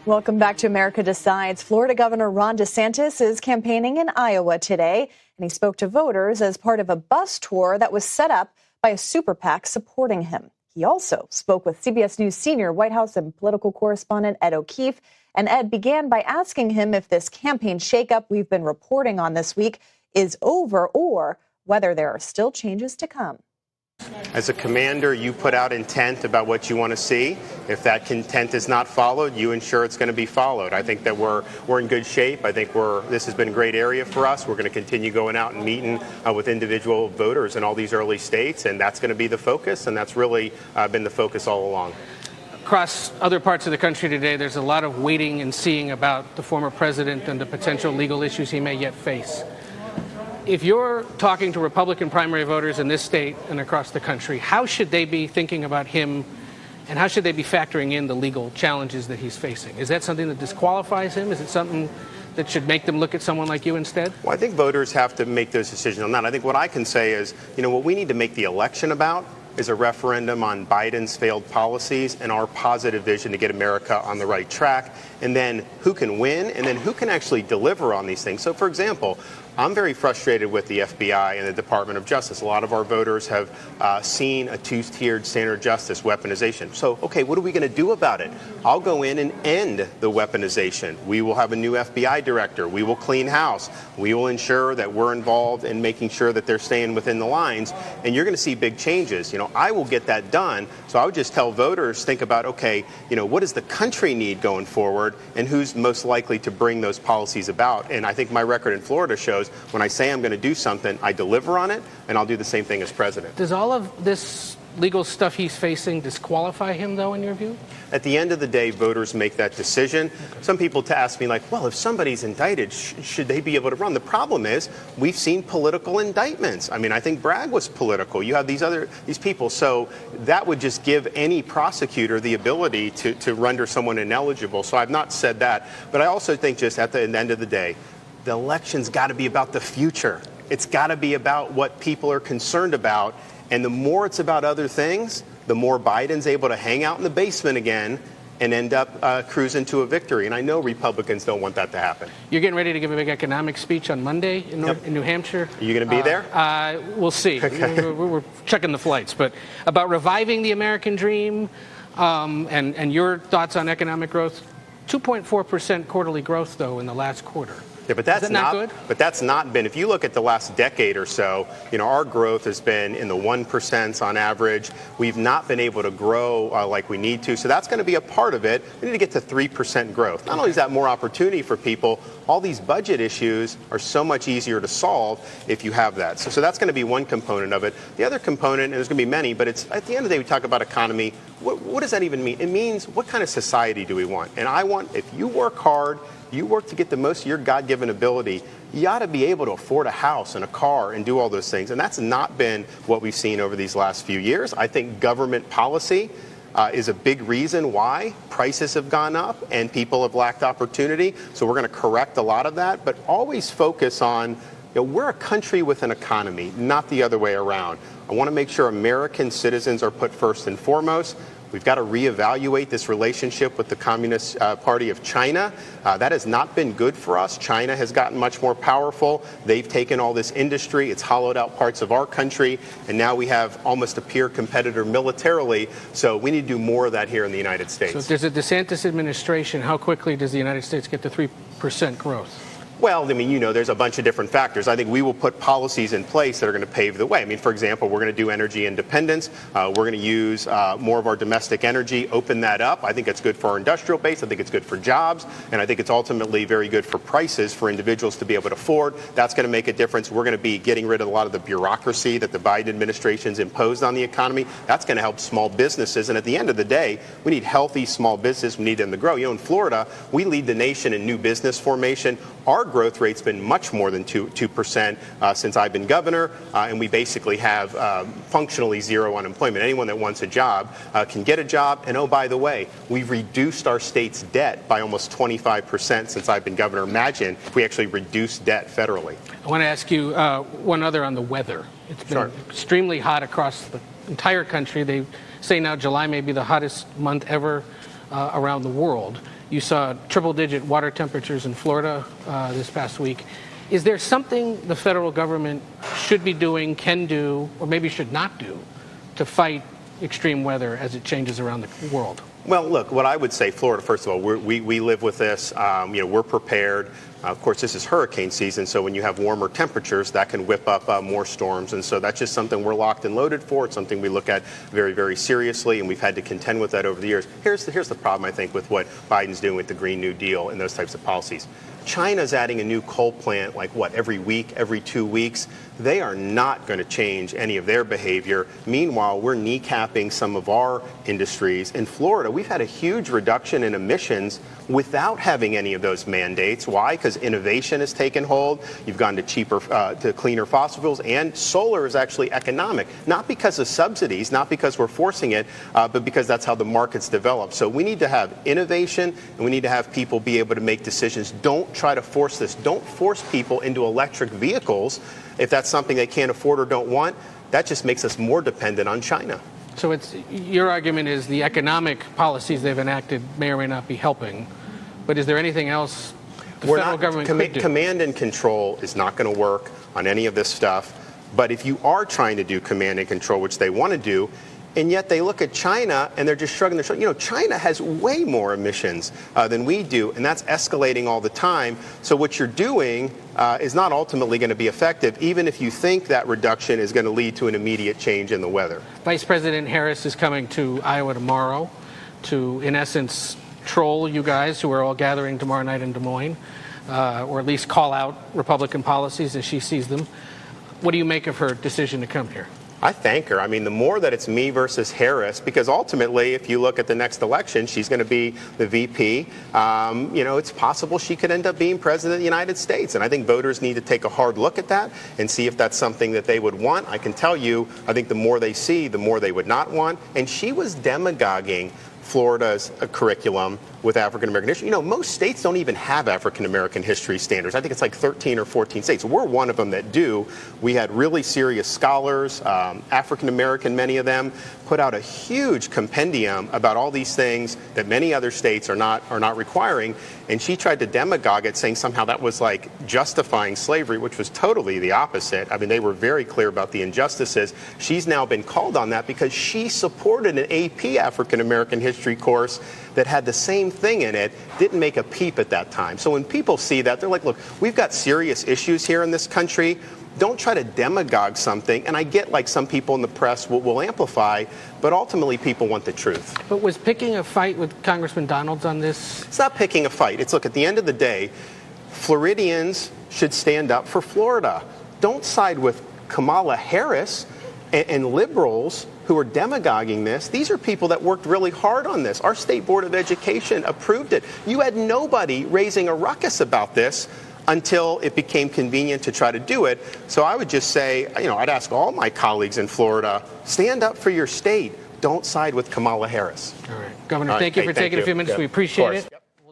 Welcome back to America Decides. Florida Governor Ron DeSantis is campaigning in Iowa today, and he spoke to voters as part of a bus tour that was set up by a super PAC supporting him. He also spoke with CBS News senior White House and political correspondent Ed O'Keefe, and Ed began by asking him if this campaign shakeup we've been reporting on this week is over or whether there are still changes to come. As a commander, you put out intent about what you want to see. If that intent is not followed, you ensure it's going to be followed. I think that we're in good shape. I think this has been a great area for us. We're going to continue going out and meeting with individual voters in all these early states, and that's going to be the focus, and that's really been the focus all along. Across other parts of the country today, there's a lot of waiting and seeing about the former president and the potential legal issues he may yet face. If you're talking to Republican primary voters in this state and across the country, how should they be thinking about him, and how should they be factoring in the legal challenges that he's facing? Is that something that disqualifies him? Is it something that should make them look at someone like you instead? Well, I think voters have to make those decisions on that. I think what I can say is, what we need to make the election about is a referendum on Biden's failed policies and our positive vision to get America on the right track, and then who can win, and then who can actually deliver on these things. So, for example, I'm very frustrated with the FBI and the Department of Justice. A lot of our voters have seen a two-tiered standard of justice weaponization. So, okay, what are we going to do about it? I'll go in and end the weaponization. We will have a new FBI director. We will clean house. We will ensure that we're involved in making sure that they're staying within the lines. And you're going to see big changes. I will get that done. So I would just tell voters, think about, okay, what does the country need going forward, and who's most likely to bring those policies about? And I think my record in Florida shows when I say I'm going to do something, I deliver on it, and I'll do the same thing as president. Does all of this legal stuff he's facing disqualify him, though, in your view? At the end of the day, voters make that decision. Some people ask me, well, if somebody's indicted, should they be able to run? The problem is we've seen political indictments. I think Bragg was political. You have these people. So that would just give any prosecutor the ability to render someone ineligible. So I've not said that. But I also think just at the end of the day, the election's got to be about the future. It's got to be about what people are concerned about. And the more it's about other things, the more Biden's able to hang out in the basement again and end up cruising to a victory. And I know Republicans don't want that to happen. You're getting ready to give a big economic speech on Monday in New Hampshire. Are you going to be there? We'll see. Okay. We're checking the flights. But about reviving the American dream and your thoughts on economic growth, 2.4% quarterly growth, though, in the last quarter. Yeah, but that's not good. But that's not been. If you look at the last decade or so, our growth has been in the 1% on average. We've not been able to grow like we need to. So that's going to be a part of it. We need to get to 3% growth. Not only is that more opportunity for people, all these budget issues are so much easier to solve if you have that. So that's going to be one component of it. The other component, and there's going to be many, but it's at the end of the day, we talk about economy. What does that even mean? It means what kind of society do we want? And I want, if you work hard, you work to get the most of your God-given ability, you ought to be able to afford a house and a car and do all those things. And that's not been what we've seen over these last few years. I think government policy is a big reason why prices have gone up and people have lacked opportunity. So we're going to correct a lot of that, but always focus on, we're a country with an economy, not the other way around. I want to make sure American citizens are put first and foremost. We've got to reevaluate this relationship with the Communist Party of China. That has not been good for us. China has gotten much more powerful. They've taken all this industry. It's hollowed out parts of our country. And now we have almost a peer competitor militarily. So we need to do more of that here in the United States. So if there's a DeSantis administration, how quickly does the United States get to 3% growth? Well, there's a bunch of different factors. I think we will put policies in place that are going to pave the way. For example, we're going to do energy independence. We're going to use more of our domestic energy, open that up. I think it's good for our industrial base. I think it's good for jobs. And I think it's ultimately very good for prices for individuals to be able to afford. That's going to make a difference. We're going to be getting rid of a lot of the bureaucracy that the Biden administration's imposed on the economy. That's going to help small businesses. And at the end of the day, we need healthy small business. We need them to grow. In Florida, we lead the nation in new business formation. Our growth rate's been much more than 2% since I've been governor, and we basically have functionally zero unemployment. Anyone that wants a job can get a job. And oh, by the way, we've reduced our state's debt by almost 25% since I've been governor. Imagine if we actually reduced debt federally. I want to ask you one other on the weather. It's been extremely hot across the entire country. They say now July may be the hottest month ever. around the world. You saw triple-digit water temperatures in Florida this past week. Is there something the federal government should be doing, can do, or maybe should not do to fight extreme weather as it changes around the world? Well, look, what I would say, Florida, first of all, we live with this. We're prepared. Of course, this is hurricane season, so when you have warmer temperatures, that can whip up more storms. And so that's just something we're locked and loaded for. It's something we look at very, very seriously, and we've had to contend with that over the years. Here's the problem, I think, with what Biden's doing with the Green New Deal and those types of policies. China's adding a new coal plant, like what, every week, every 2 weeks? They are not going to change any of their behavior. Meanwhile, we're kneecapping some of our industries. In Florida, we've had a huge reduction in emissions without having any of those mandates. Why? Because innovation has taken hold. You've gone to cheaper, to cleaner fossil fuels, and solar is actually economic. Not because of subsidies, not because we're forcing it, but because that's how the markets develop. So we need to have innovation, and we need to have people be able to make decisions. Don't try to force this. Don't force people into electric vehicles if that's something they can't afford or don't want. That just makes us more dependent on China. So your argument is the economic policies they've enacted may or may not be helping, but is there anything else the federal government could do? Command and control is not going to work on any of this stuff. But if you are trying to do command and control, which they want to do, and yet they look at China and they're just shrugging their shoulders. China has way more emissions than we do, and that's escalating all the time. So what you're doing is not ultimately going to be effective, even if you think that reduction is going to lead to an immediate change in the weather. Vice President Harris is coming to Iowa tomorrow to, in essence, troll you guys who are all gathering tomorrow night in Des Moines, or at least call out Republican policies as she sees them. What do you make of her decision to come here? I thank her. I mean, the more that it's me versus Harris, because ultimately, if you look at the next election, she's going to be the VP. It's possible she could end up being president of the United States. And I think voters need to take a hard look at that and see if that's something that they would want. I can tell you, I think the more they see, the more they would not want. And she was demagoguing Florida's curriculum with African-American history. Most states don't even have African-American history standards. I think it's like 13 or 14 states. We're one of them that do. We had really serious scholars, African-American, many of them, put out a huge compendium about all these things that many other states are not requiring. And she tried to demagogue it, saying somehow that was like justifying slavery, which was totally the opposite. I mean, they were very clear about the injustices. She's now been called on that because she supported an AP African-American history course that had the same thing in it, didn't make a peep at that time. So when people see that, they're like, look, we've got serious issues here in this country. Don't try to demagogue something. And I get like some people in the press will amplify, but ultimately people want the truth. But was picking a fight with Congressman Donalds on this? It's not picking a fight. It's, look, at the end of the day, Floridians should stand up for Florida. Don't side with Kamala Harris and liberals who are demagoguing this. These are people that worked really hard on this. Our State Board of Education approved it. You had nobody raising a ruckus about this until it became convenient to try to do it. So I would just say, I'd ask all my colleagues in Florida, stand up for your state. Don't side with Kamala Harris. All right. Governor, thank you for taking a few minutes. Yeah. We appreciate it.